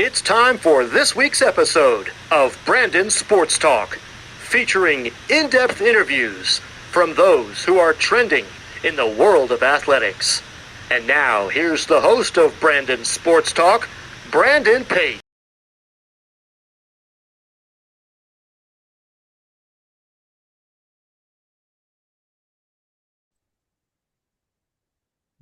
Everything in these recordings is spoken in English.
It's time for this week's episode of Brandon Sports Talk, featuring in-depth interviews from those who are trending in the world of athletics. And now, here's the host of Brandon Sports Talk, Brandon Pate.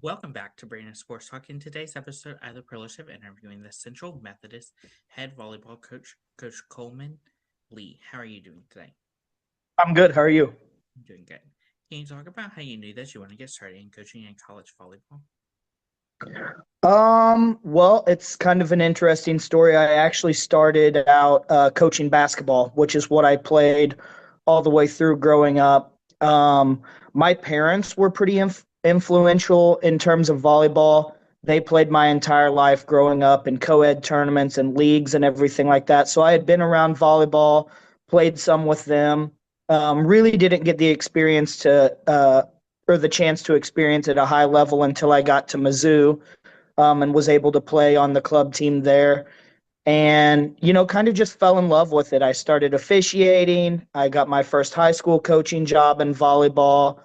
Welcome back to Brandon Sports Talk. In today's episode, I have the privilege of interviewing the Central Methodist head volleyball coach, Coach Coleman Lee. How are you doing today? I'm good. How are you? I'm doing good. Can you talk about how you knew that you want to get started in coaching in college volleyball? Well, it's kind of an interesting story. I actually started out coaching basketball, which is what I played all the way through growing up. My parents were pretty influential in terms of volleyball. They played my entire life growing up in co-ed tournaments and leagues and everything like that. So I had been around volleyball, played some with them. Really didn't get the experience or the chance to experience at a high level until I got to Mizzou, and was able to play on the club team there. And, kind of just fell in love with it. I started officiating. I got my first high school coaching job in volleyball,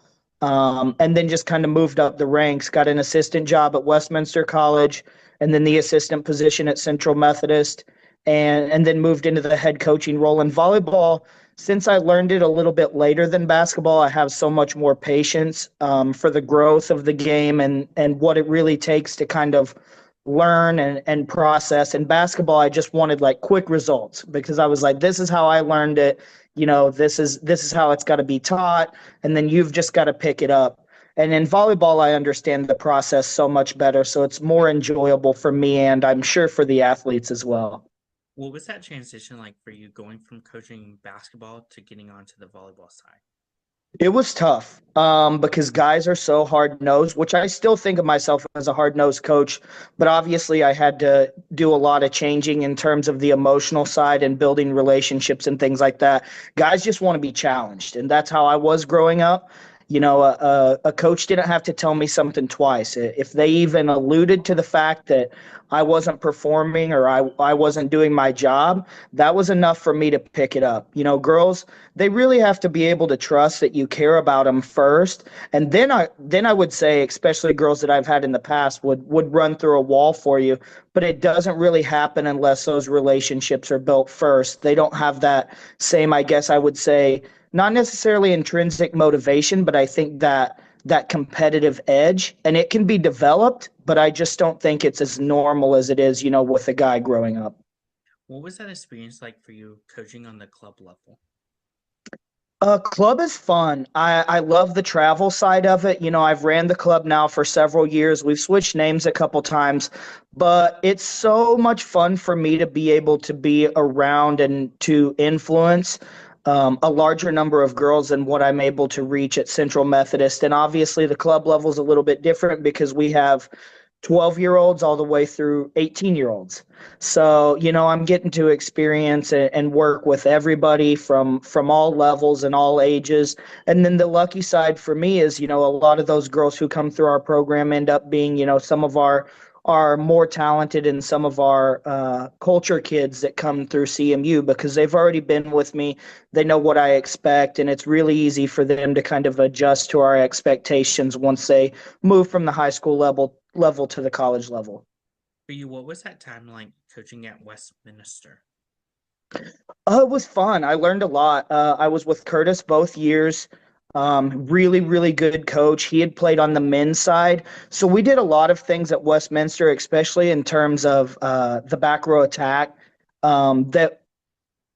and then just kind of moved up the ranks, got an assistant job at Westminster College, and then the assistant position at Central Methodist, and then moved into the head coaching role in volleyball. Since I learned it a little bit later than basketball, I have so much more patience for the growth of the game and what it really takes to kind of learn and process. In basketball, I just wanted like quick results because I was like, this is how I learned it. This is how it's got to be taught. And then you've just got to pick it up. And in volleyball, I understand the process so much better. So it's more enjoyable for me, and I'm sure for the athletes as well. What was that transition like for you going from coaching basketball to getting onto the volleyball side? It was tough because guys are so hard-nosed, which I still think of myself as a hard-nosed coach. But obviously, I had to do a lot of changing in terms of the emotional side and building relationships and things like that. Guys just want to be challenged, and that's how I was growing up. A coach didn't have to tell me something twice. If they even alluded to the fact that I wasn't performing or I wasn't doing my job, that was enough for me to pick it up. Girls, they really have to be able to trust that you care about them first. And then I would say, especially girls that I've had in the past would run through a wall for you, but it doesn't really happen unless those relationships are built first. They don't have that same, I guess I would say, not necessarily intrinsic motivation, but I think that competitive edge, and it can be developed, but I just don't think it's as normal as it is, with a guy growing up. What was that experience like for you coaching on the club level? Club is fun. I love the travel side of it. I've ran the club now for several years. We've switched names a couple times, but it's so much fun for me to be able to be around and to influence a larger number of girls than what I'm able to reach at Central Methodist. And obviously the club level is a little bit different because we have 12-year-olds all the way through 18-year-olds. So, I'm getting to experience and work with everybody from all levels and all ages. And then the lucky side for me is, a lot of those girls who come through our program end up being, some of our more talented and some of our culture kids that come through CMU because they've already been with me. They know what I expect, and it's really easy for them to kind of adjust to our expectations once they move from the high school level to the college level. For you, what was that time like coaching at Westminster? It was fun. I learned a lot. I was with Curtis both years. Really, really good coach. He had played on the men's side. So we did a lot of things at Westminster, especially in terms of the back row attack, that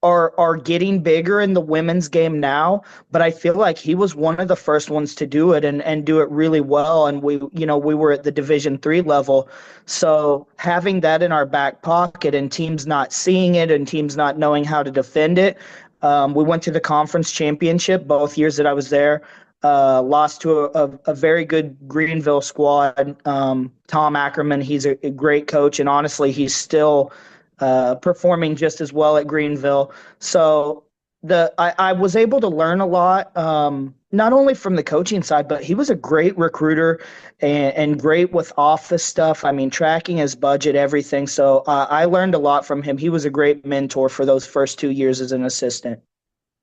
are getting bigger in the women's game now. But I feel like he was one of the first ones to do it and do it really well. And we were at the Division III level. So having that in our back pocket and teams not seeing it and teams not knowing how to defend it, we went to the conference championship both years that I was there. Lost to a very good Greenville squad. Tom Ackerman, he's a great coach, and honestly, he's still performing just as well at Greenville. So I was able to learn a lot, not only from the coaching side, but he was a great recruiter and great with office stuff. I mean, tracking his budget, everything. So I learned a lot from him. He was a great mentor for those first 2 years as an assistant.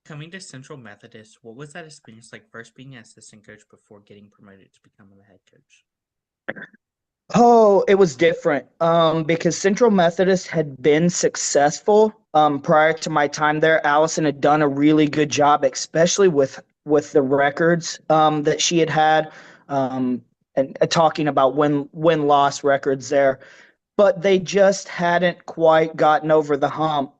Coming to Central Methodist, what was that experience like first being an assistant coach before getting promoted to become the head coach? Oh, it was different because Central Methodist had been successful prior to my time there. Allison had done a really good job, especially with the records that she had um, and talking about win loss records there. But they just hadn't quite gotten over the hump.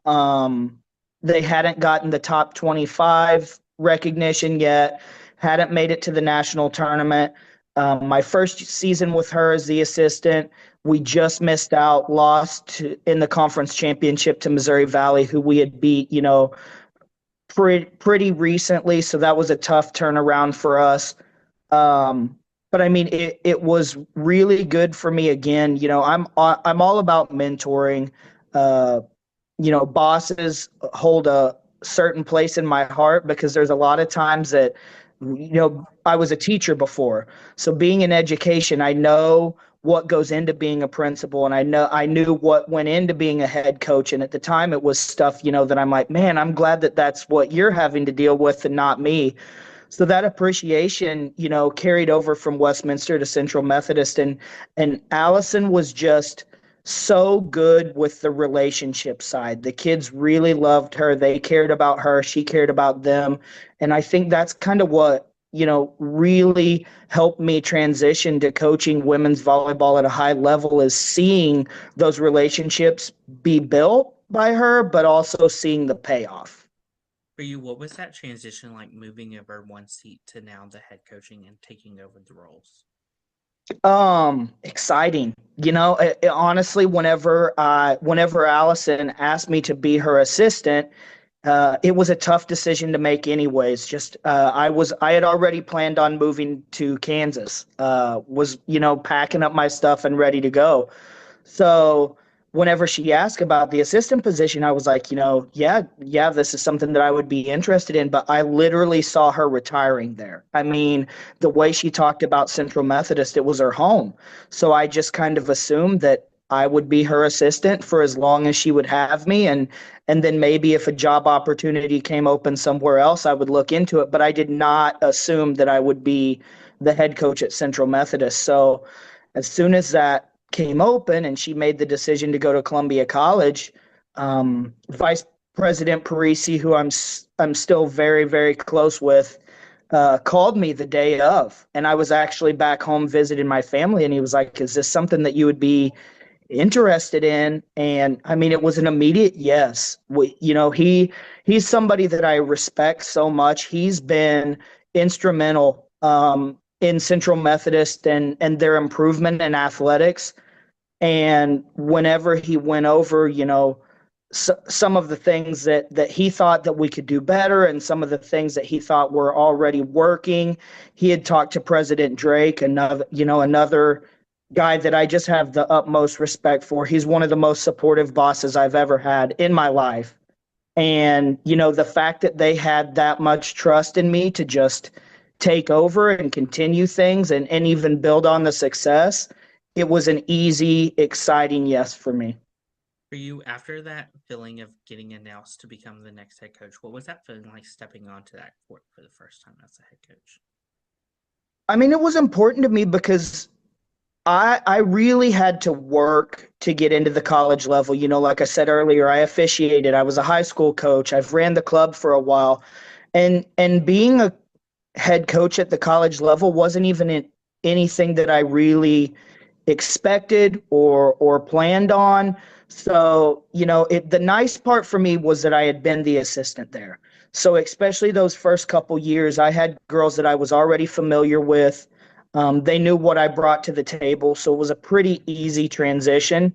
They hadn't gotten the top 25 recognition yet, hadn't made it to the national tournament. My first season with her as the assistant, we just missed out, in the conference championship to Missouri Valley, who we had beat, pretty recently. So that was a tough turnaround for us. But I mean, it was really good for me. Again, I'm all about mentoring. Uh, Bosses hold a certain place in my heart because there's a lot of times that, I was a teacher before. So being in education, I know what goes into being a principal, and I knew what went into being a head coach. And at the time it was stuff, that I'm like, man, I'm glad that that's what you're having to deal with and not me. So that appreciation, carried over from Westminster to Central Methodist, and Allison was just so good with the relationship side. The kids really loved her. They cared about her. She cared about them. And I think that's kind of what, really helped me transition to coaching women's volleyball at a high level, is seeing those relationships be built by her, but also seeing the payoff. For you, what was that transition like moving over one seat to now the head coaching and taking over the roles? Exciting. Honestly, whenever Allison asked me to be her assistant, it was a tough decision to make anyways. Just I had already planned on moving to Kansas. Was, packing up my stuff and ready to go. So whenever she asked about the assistant position, I was like, yeah, this is something that I would be interested in. But I literally saw her retiring there. I mean, the way she talked about Central Methodist, it was her home. So I just kind of assumed that I would be her assistant for as long as she would have me. And then maybe if a job opportunity came open somewhere else, I would look into it. But I did not assume that I would be the head coach at Central Methodist. So as soon as that came open and she made the decision to go to Columbia College, Vice President Parisi, who I'm still very, very close with, called me the day of. And I was actually back home visiting my family. And he was like, is this something that you would be interested in? And I mean, it was an immediate yes. He's somebody that I respect so much. He's been instrumental in Central Methodist and their improvement in athletics. And whenever he went over, some of the things that he thought that we could do better and some of the things that he thought were already working, he had talked to President Drake, another guy that I just have the utmost respect for. He's one of the most supportive bosses I've ever had in my life. And, the fact that they had that much trust in me to just take over and continue things and even build on the success, it was an easy, exciting yes for me. For you, after that feeling of getting announced to become the next head coach, what was that feeling like stepping onto that court for the first time as a head coach? I mean, it was important to me because I really had to work to get into the college level. Like I said earlier, I officiated. I was a high school coach. I've ran the club for a while. And being a head coach at the college level wasn't even anything that I really expected or planned on. So, the nice part for me was that I had been the assistant there. So especially those first couple years, I had girls that I was already familiar with. They knew what I brought to the table, so it was a pretty easy transition.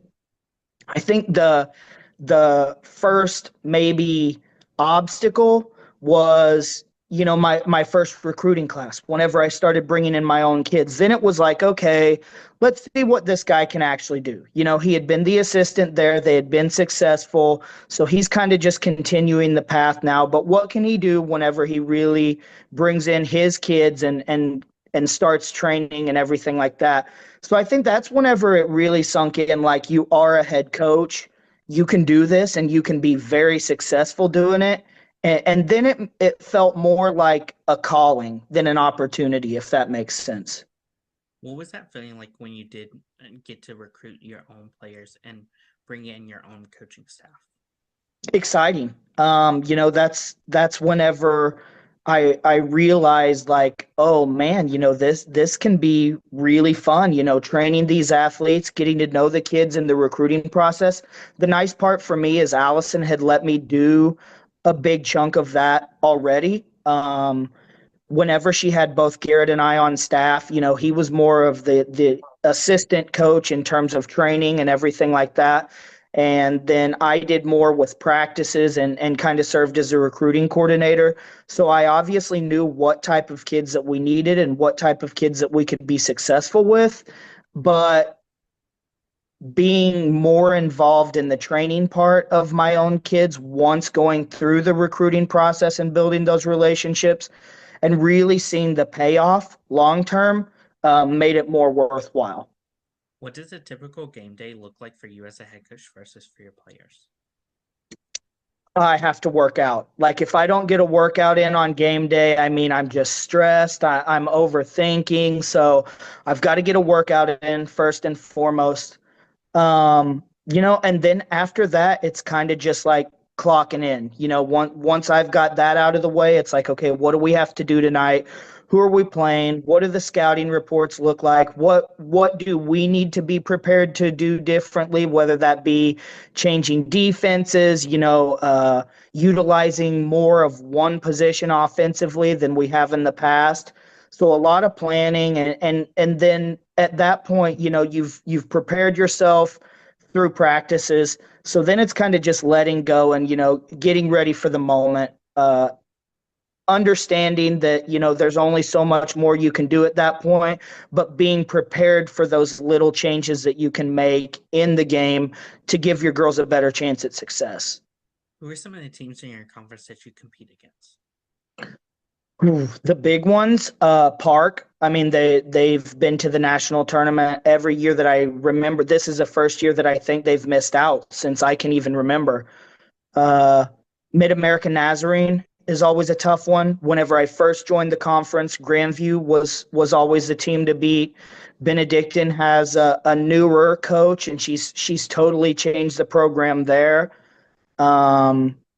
I think the first maybe obstacle was my first recruiting class, whenever I started bringing in my own kids. Then it was like, okay, let's see what this guy can actually do. He had been the assistant there. They had been successful. So he's kind of just continuing the path now. But what can he do whenever he really brings in his kids and starts training and everything like that? So I think that's whenever it really sunk in, like, you are a head coach. You can do this and you can be very successful doing it. And then it felt more like a calling than an opportunity, if that makes sense. What was that feeling like when you did get to recruit your own players and bring in your own coaching staff? Exciting. That's whenever I realized, like, oh man, this can be really fun, training these athletes, getting to know the kids in the recruiting process. The nice part for me is Allison had let me do a big chunk of that already. Whenever she had both Garrett and I on staff, he was more of the assistant coach in terms of training and everything like that. And then I did more with practices and kind of served as a recruiting coordinator. So I obviously knew what type of kids that we needed and what type of kids that we could be successful with. But being more involved in the training part of my own kids, once going through the recruiting process and building those relationships and really seeing the payoff long term, made it more worthwhile. What does a typical game day look like for you as a head coach versus for your players? I have to work out. Like, if I don't get a workout in on game day, I mean, I'm just stressed. I'm overthinking. So I've got to get a workout in first and foremost. And then after that, it's kind of just like clocking in. Once I've got that out of the way, it's like, okay, what do we have to do tonight? Who are we playing? What do the scouting reports look like? What do we need to be prepared to do differently, whether that be changing defenses, utilizing more of one position offensively than we have in the past. So a lot of planning, and then at that point, you've prepared yourself through practices. So then it's kind of just letting go and, getting ready for the moment. Understanding that, there's only so much more you can do at that point, but being prepared for those little changes that you can make in the game to give your girls a better chance at success. Who are some of the teams in your conference that you compete against? Ooh, the big ones, Park. I mean, they've been to the national tournament every year that I remember. This is the first year that I think they've missed out since I can even remember. Uh, Mid-American Nazarene is always a tough one. Whenever I first joined the conference, Grandview was always the team to beat. Benedictine has a newer coach, and she's totally changed the program there.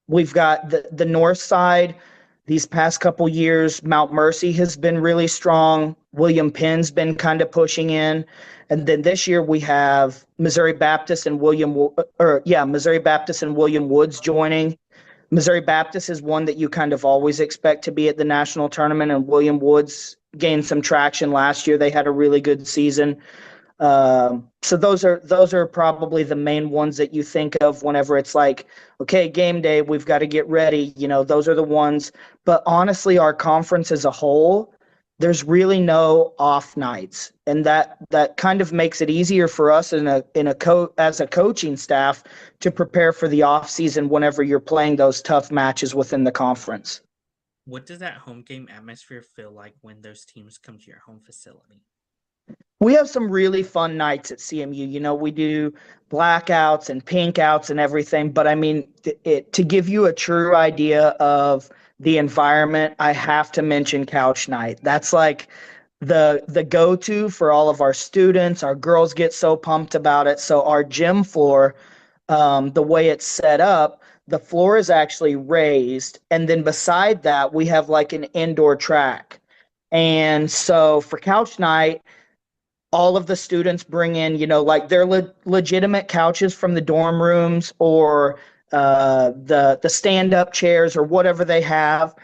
We've got the north side. These past couple years, Mount Mercy has been really strong. William Penn's been kind of pushing in. And then this year we have Missouri Baptist and William Woods joining. Missouri Baptist is one that you kind of always expect to be at the national tournament, and William Woods gained some traction last year. They had a really good season. So those are probably the main ones that you think of whenever it's like, okay, game day, we've got to get ready. Those are the ones. But honestly, our conference as a whole, there's really no off nights, and that kind of makes it easier for us as a coaching staff to prepare for the off season whenever you're playing those tough matches within the conference. What does that home game atmosphere feel like when those teams come to your home facility? We have some really fun nights at CMU. We do blackouts and pink outs and everything. But I mean, to give you a true idea of the environment, I have to mention couch night. That's like the go-to for all of our students. Our girls get so pumped about it. So our gym floor, the way it's set up, the floor is actually raised. And then beside that, we have like an indoor track. And so for couch night, all of the students bring in, like their legitimate couches from the dorm rooms or the stand-up chairs or whatever they have.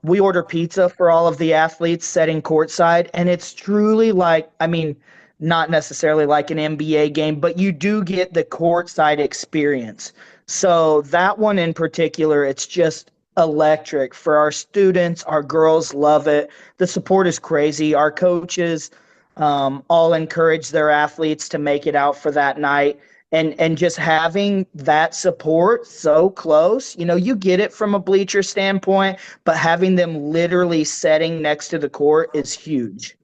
We order pizza for all of the athletes sitting courtside, and it's truly like, I mean, not necessarily like an NBA game, but you do get the courtside experience. So that one in particular, it's just electric for our students. Our girls love it. The support is crazy. Our coaches all encourage their athletes to make it out for that night. And just having that support so close, you get it from a bleacher standpoint, but having them literally sitting next to the court is huge.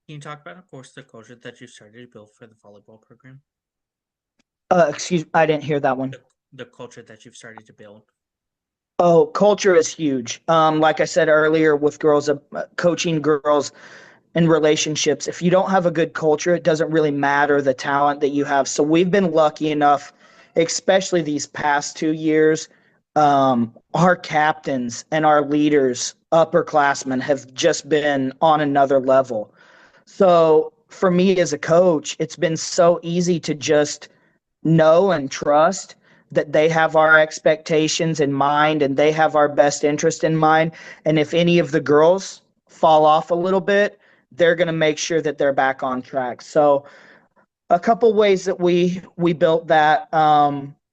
Can you talk about, of course, the culture that you started to build for the volleyball program? Excuse me, I didn't hear that one. The culture that you've started to build. Oh, culture is huge. Like I said earlier, with girls, coaching girls in relationships, if you don't have a good culture, it doesn't really matter the talent that you have. So we've been lucky enough, especially these past 2 years, our captains and our leaders, upperclassmen, have just been on another level. So for me as a coach, it's been so easy to just know and trust that they have our expectations in mind and they have our best interest in mind. And if any of the girls fall off a little bit, they're going to make sure that they're back on track. So a couple ways that we built that.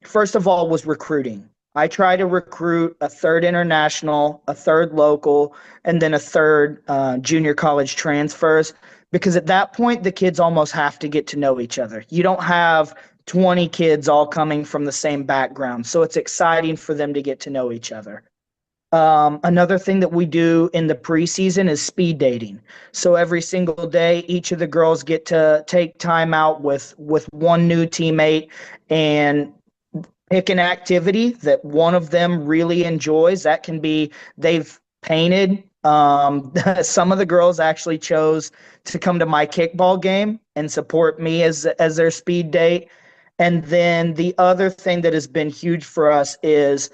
First of all was recruiting. I try to recruit a third international, a third local, and then a third junior college transfers, because at that point the kids almost have to get to know each other. You don't have 20 kids all coming from the same background, so it's exciting for them to get to know each other. Another thing that we do in the preseason is speed dating. So every single day, each of the girls get to take time out with one new teammate and pick an activity that one of them really enjoys. That can be they've painted. Some of the girls actually chose to come to my kickball game and support me as their speed date. And then the other thing that has been huge for us is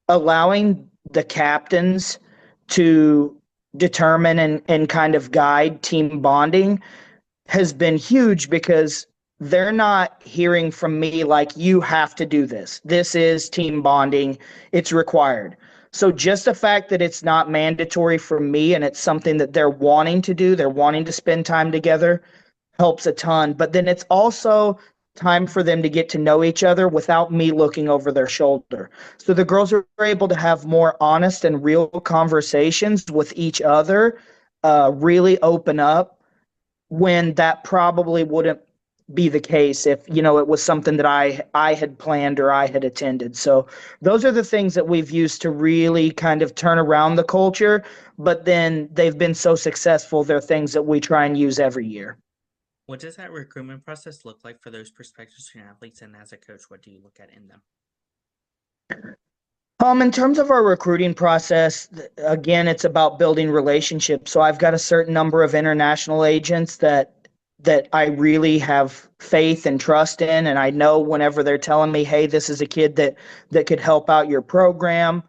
allowing the captains to determine and kind of guide team bonding has been huge, because they're not hearing from me like, you have to do this. This is team bonding. It's required. So just the fact that it's not mandatory for me and it's something that they're wanting to do, they're wanting to spend time together, helps a ton. But then it's also time for them to get to know each other without me looking over their shoulder. So the girls are able to have more honest and real conversations with each other, really open up, when that probably wouldn't be the case if it was something that I had planned or I had attended. So those are the things that we've used to really kind of turn around the culture, but then they've been so successful, they're things that we try and use every year. What does that recruitment process look like for those prospective student athletes, and as a coach, what do you look at in them? In terms of our recruiting process, again, it's about building relationships. So I've got a certain number of international agents that I really have faith and trust in, and I know whenever they're telling me, hey, this is a kid that could help out your program,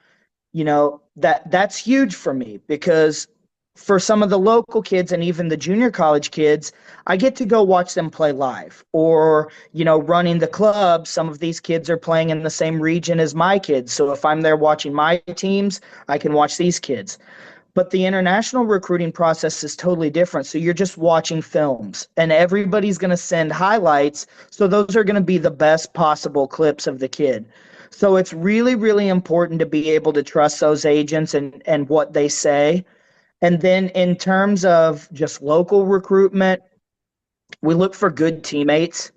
that's huge for me, because for some of the local kids and even the junior college kids, I get to go watch them play live, or running the club. Some of these kids are playing in the same region as my kids, so if I'm there watching my teams, I can watch these kids. But the international recruiting process is totally different. So you're just watching films and everybody's going to send highlights. So those are going to be the best possible clips of the kid. So it's really, really important to be able to trust those agents and what they say. And then in terms of just local recruitment, we look for good teammates.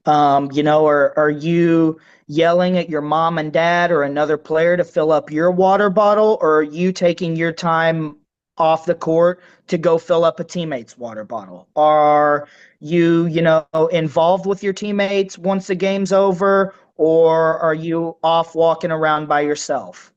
Are you yelling at your mom and dad or another player to fill up your water bottle, or are you taking your time off the court to go fill up a teammate's water bottle? Are you, involved with your teammates once the game's over, or are you off walking around by yourself?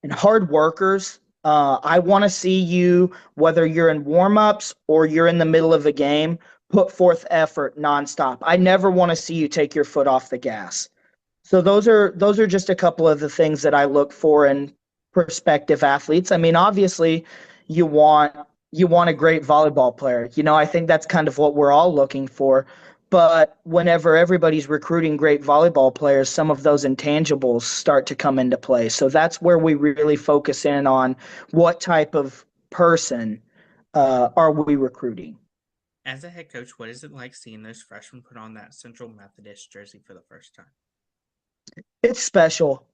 And hard workers. I want to see you, whether you're in warm-ups or you're in the middle of a game, put forth effort nonstop. I never want to see you take your foot off the gas. So those are just a couple of the things that I look for in prospective athletes. I mean, obviously, you want a great volleyball player. I think that's kind of what we're all looking for. But whenever everybody's recruiting great volleyball players, some of those intangibles start to come into play. So that's where we really focus in on what type of person are we recruiting. As a head coach, what is it like seeing those freshmen put on that Central Methodist jersey for the first time? It's special.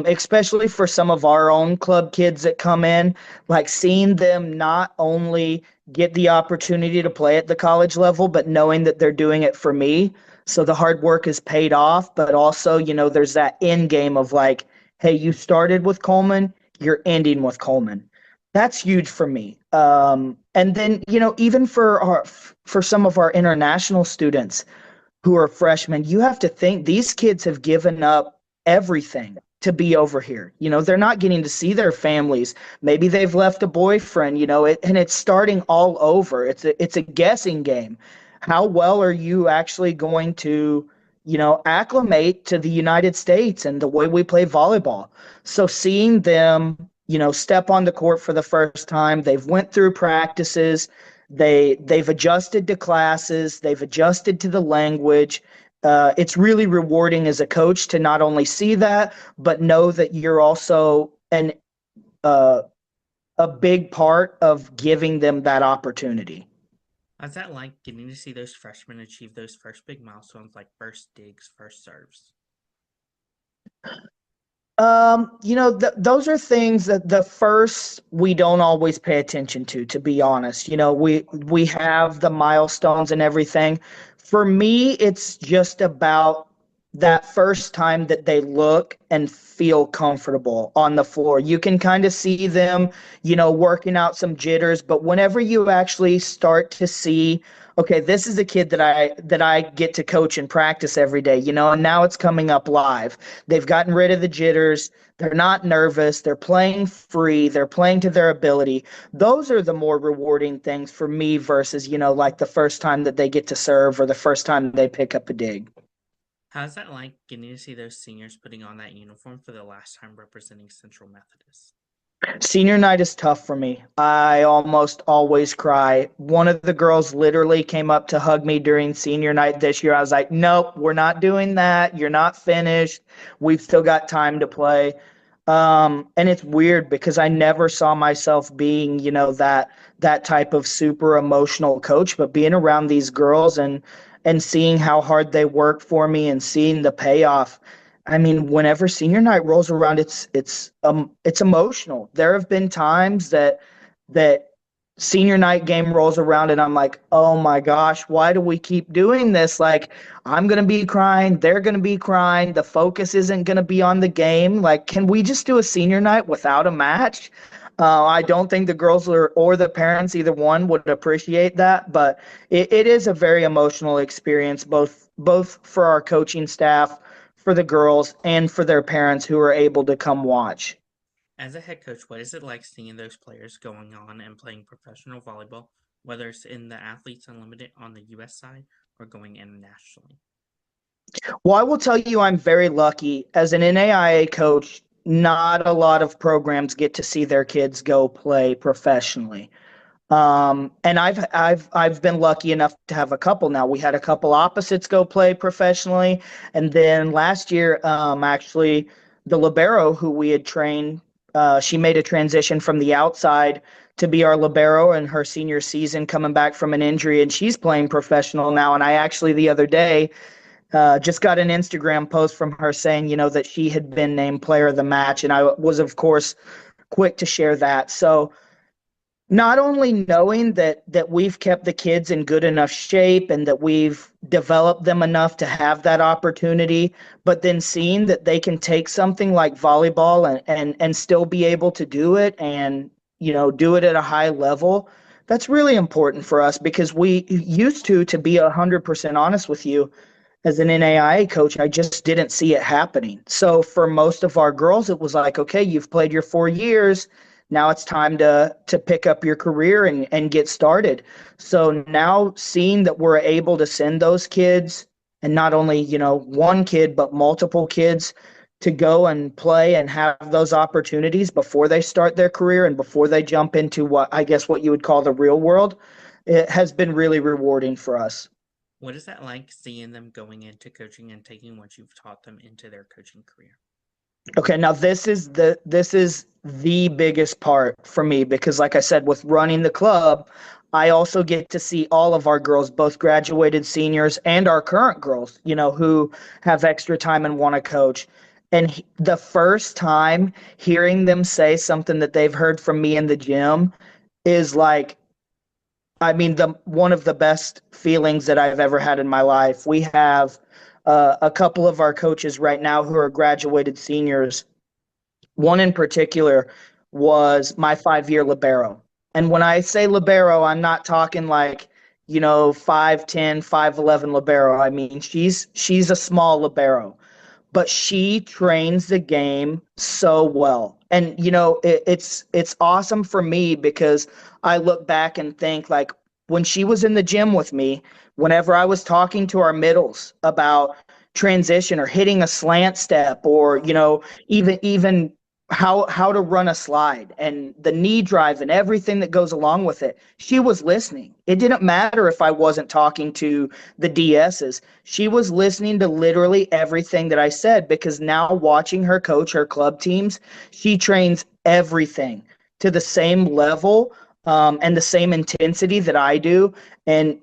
especially for some of our own club kids that come in, like seeing them not only get the opportunity to play at the college level, but knowing that they're doing it for me. So the hard work is paid off, but also, there's that end game of like, hey, you started with Coleman, you're ending with Coleman. That's huge for me. And then, even for some of our international students who are freshmen, you have to think these kids have given up everything to be over here. They're not getting to see their families. Maybe they've left a boyfriend, and it's starting all over. It's a guessing game. How well are you actually going to, acclimate to the United States and the way we play volleyball? So seeing them, step on the court for the first time, they've went through practices, they've adjusted to classes, they've adjusted to the language. It's really rewarding as a coach to not only see that, but know that you're also uh, a big part of giving them that opportunity. How's that like getting to see those freshmen achieve those first big milestones like first digs, first serves? Those are things that the first we don't always pay attention to be honest. We have the milestones and everything. For me, it's just about that first time that they look and feel comfortable on the floor. You can kind of see them, working out some jitters, but whenever you actually start to see, okay, this is a kid that I get to coach and practice every day, and now it's coming up live. They've gotten rid of the jitters. They're not nervous. They're playing free. They're playing to their ability. Those are the more rewarding things for me versus, like the first time that they get to serve or the first time they pick up a dig. How's that like getting to see those seniors putting on that uniform for the last time representing Central Methodist? Senior night is tough for me. I almost always cry. One of the girls literally came up to hug me during senior night this year. I was like, nope, we're not doing that. You're not finished. We've still got time to play. And it's weird because I never saw myself being, that type of super emotional coach, but being around these girls and seeing how hard they work for me and seeing the payoff. I mean, whenever senior night rolls around, it's emotional. There have been times that senior night game rolls around and I'm like, oh my gosh, why do we keep doing this? Like, I'm gonna be crying, they're gonna be crying, the focus isn't gonna be on the game. Like, can we just do a senior night without a match? I don't think the girls or the parents, either one, would appreciate that, but it is a very emotional experience, both for our coaching staff, for the girls, and for their parents who are able to come watch. As a head coach, what is it like seeing those players going on and playing professional volleyball, whether it's in the Athletes Unlimited on the US side or going internationally? Well, I will tell you, I'm very lucky. As an NAIA coach, not a lot of programs get to see their kids go play professionally. And I've been lucky enough to have a couple now. We had a couple opposites go play professionally, and then last year, actually, the libero who we had trained, she made a transition from the outside to be our libero in her senior season, coming back from an injury, and she's playing professional now. And I actually the other day just got an Instagram post from her saying, that she had been named player of the match, and I was, of course, quick to share that. So not only knowing that we've kept the kids in good enough shape and that we've developed them enough to have that opportunity, but then seeing that they can take something like volleyball and still be able to do it and, do it at a high level, that's really important for us because we used to be 100% honest with you, as an NAIA coach, I just didn't see it happening. So for most of our girls, it was like, okay, you've played your 4 years. Now it's time to pick up your career and get started. So now seeing that we're able to send those kids, and not only, one kid, but multiple kids, to go and play and have those opportunities before they start their career and before they jump into what you would call the real world, it has been really rewarding for us. What is that like seeing them going into coaching and taking what you've taught them into their coaching career? Okay, now this is the biggest part for me because like I said, with running the club, I also get to see all of our girls, both graduated seniors and our current girls, who have extra time and want to coach. And the first time hearing them say something that they've heard from me in the gym is like, I mean, the one of the best feelings that I've ever had in my life. We have a couple of our coaches right now who are graduated seniors. One in particular was my 5 year libero. And when I say libero, I'm not talking like, 5'10", 5'11" libero. I mean, she's a small libero, but she trains the game so well. And it's awesome for me because I look back and think like when she was in the gym with me, whenever I was talking to our middles about transition or hitting a slant step or even how to run a slide and the knee drive and everything that goes along with it, she was listening. It didn't matter if I wasn't talking to the DSs. She was listening to literally everything that I said because now watching her coach her club teams, she trains everything to the same level and the same intensity that I do. And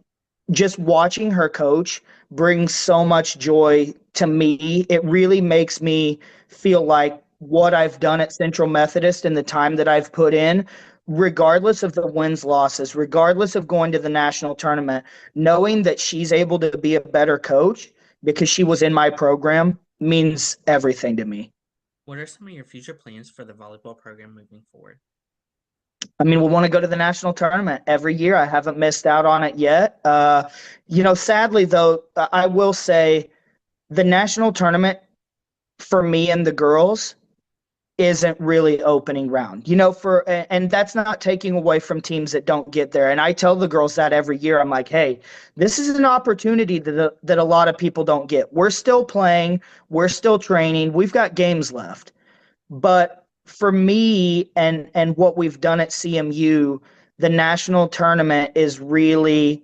just watching her coach brings so much joy to me. It really makes me feel like what I've done at Central Methodist and the time that I've put in, regardless of the wins, losses, regardless of going to the national tournament, knowing that she's able to be a better coach because she was in my program means everything to me. What are some of your future plans for the volleyball program moving forward? I mean, we want to go to the national tournament every year. I haven't missed out on it yet. Sadly, though, I will say the national tournament for me and the girls isn't really opening round, and that's not taking away from teams that don't get there. And I tell the girls that every year. I'm like, hey, this is an opportunity that a lot of people don't get. We're still playing. We're still training. We've got games left. But for me and what we've done at CMU, the national tournament is really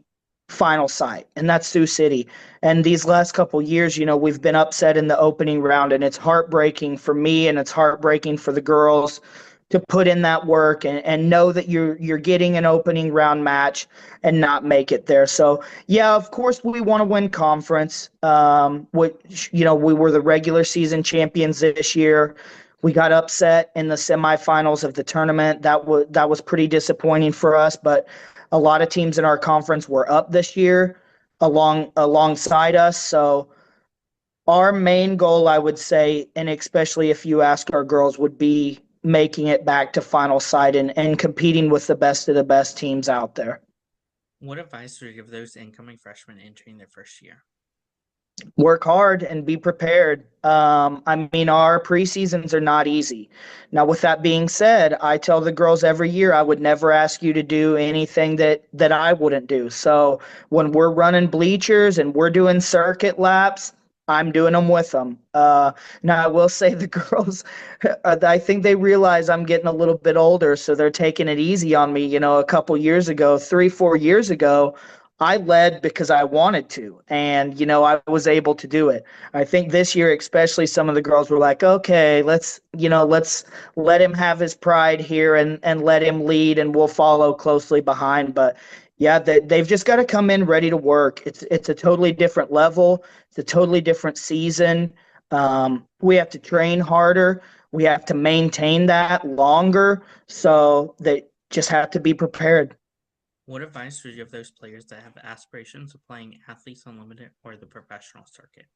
final sight, and that's Sioux City. And these last couple years, we've been upset in the opening round, and it's heartbreaking for me and it's heartbreaking for the girls to put in that work and know that you're getting an opening round match and not make it there. So yeah, of course we want to win conference. Which we were the regular season champions this year. We got upset in the semifinals of the tournament. That was pretty disappointing for us, but a lot of teams in our conference were up this year alongside us. So our main goal, I would say, and especially if you ask our girls, would be making it back to final side and competing with the best of the best teams out there. What advice would you give those incoming freshmen entering their first year? Work hard and be prepared. I mean, our preseasons are not easy. Now, with that being said, I tell the girls every year I would never ask you to do anything that I wouldn't do. So when we're running bleachers and we're doing circuit laps, I'm doing them with them. Now, I will say the girls, I think they realize I'm getting a little bit older, so they're taking it easy on me. A couple years ago, 3-4 years ago, I led because I wanted to, and I was able to do it. I think this year, especially, some of the girls were like, "Okay, let's let him have his pride here and let him lead, and we'll follow closely behind." But yeah, they've just got to come in ready to work. It's a totally different level. It's a totally different season. We have to train harder. We have to maintain that longer. So they just have to be prepared. What advice would you give those players that have aspirations of playing Athletes Unlimited or the professional circuit?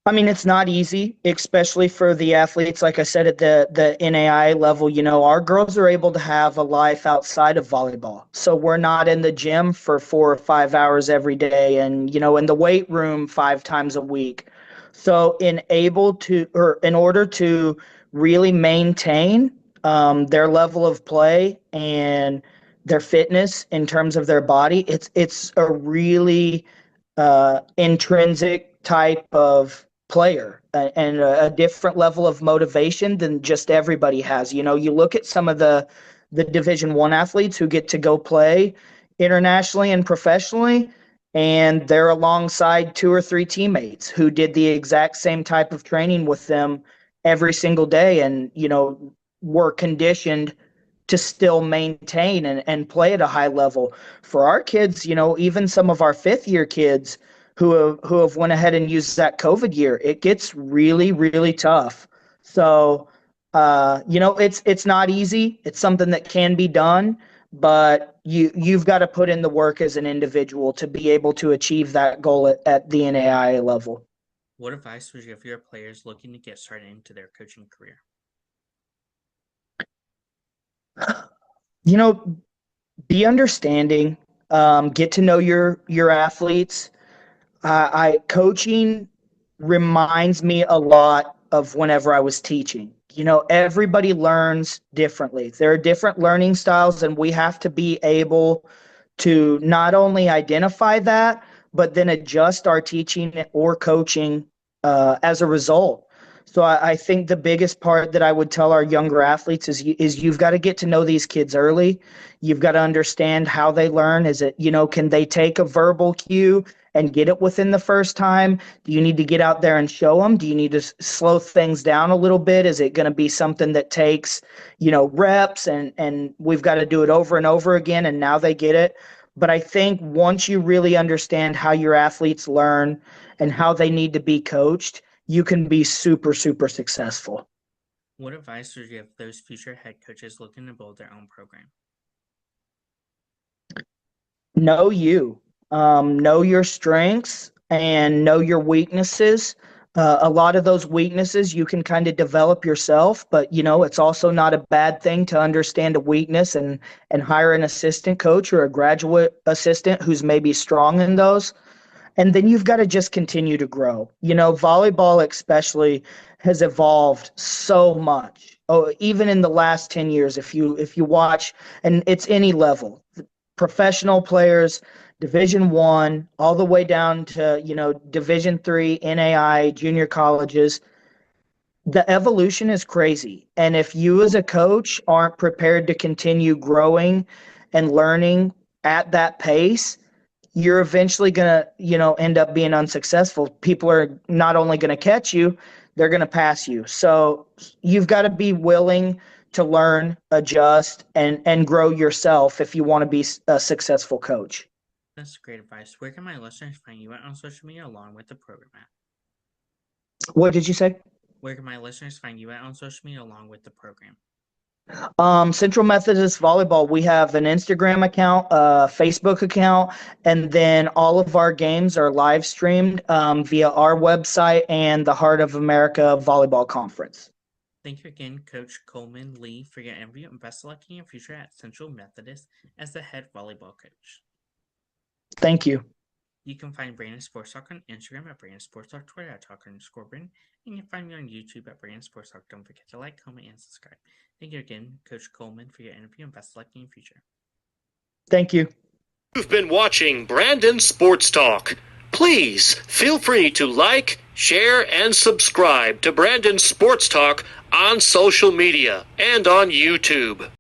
I mean, it's not easy, especially for the athletes. Like I said, at the NAI level, our girls are able to have a life outside of volleyball. So we're not in the gym for 4 or 5 hours every day and, in the weight room 5 times a week. So in order to really maintain their level of play and their fitness in terms of their body, it's a really intrinsic type of player and a different level of motivation than just everybody has. You look at some of the Division I athletes who get to go play internationally and professionally, and they're alongside 2 or 3 teammates who did the exact same type of training with them every single day and, were conditioned to still maintain and play at a high level. For our kids, even some of our 5th year kids who have went ahead and used that COVID year. It gets really, really tough. So, it's not easy. It's something that can be done, but you've got to put in the work as an individual to be able to achieve that goal at the NAIA level. What advice would you give your players looking to get started into their coaching career? Be understanding. Get to know your athletes. Coaching reminds me a lot of whenever I was teaching. Everybody learns differently. There are different learning styles, and we have to be able to not only identify that, but then adjust our teaching or coaching as a result. So I think the biggest part that I would tell our younger athletes is you've got to get to know these kids early. You've got to understand how they learn. Is it, can they take a verbal cue and get it within the first time? Do you need to get out there and show them? Do you need to slow things down a little bit? Is it going to be something that takes, reps and we've got to do it over and over again and now they get it? But I think once you really understand how your athletes learn and how they need to be coached, you can be super, super successful. What advice would you give those future head coaches looking to build their own program? Know you. Know your strengths and know your weaknesses. A lot of those weaknesses you can kind of develop yourself, but it's also not a bad thing to understand a weakness and hire an assistant coach or a graduate assistant who's maybe strong in those. And then you've got to just continue to grow. Volleyball especially has evolved so much. Oh, even in the last 10 years, if you watch, and it's any level, professional players, Division I, all the way down to, Division III, NAI, junior colleges, the evolution is crazy. And if you as a coach aren't prepared to continue growing and learning at that pace, you're eventually going to, end up being unsuccessful. People are not only going to catch you, they're going to pass you. So you've got to be willing to learn, adjust, and grow yourself if you want to be a successful coach. That's great advice. Where can my listeners find you at on social media along with the program at? What did you say? Where can my listeners find you at on social media along with the program? Central Methodist Volleyball, we have an Instagram account, a Facebook account, and then all of our games are live streamed via our website and the Heart of America Volleyball Conference. Thank you again, Coach Coleman Lee, for your interview, and best of luck in your future at Central Methodist as the head volleyball coach. Thank you. You can find Brandon Sports Talk on Instagram at Brandon Sports Talk, Twitter at Talk_Brandon, and you can find me on YouTube at Brandon Sports Talk. Don't forget to like, comment, and subscribe. Thank you again, Coach Coleman, for your interview, and best of luck in your future. Thank you. You've been watching Brandon Sports Talk. Please feel free to like, share, and subscribe to Brandon Sports Talk on social media and on YouTube.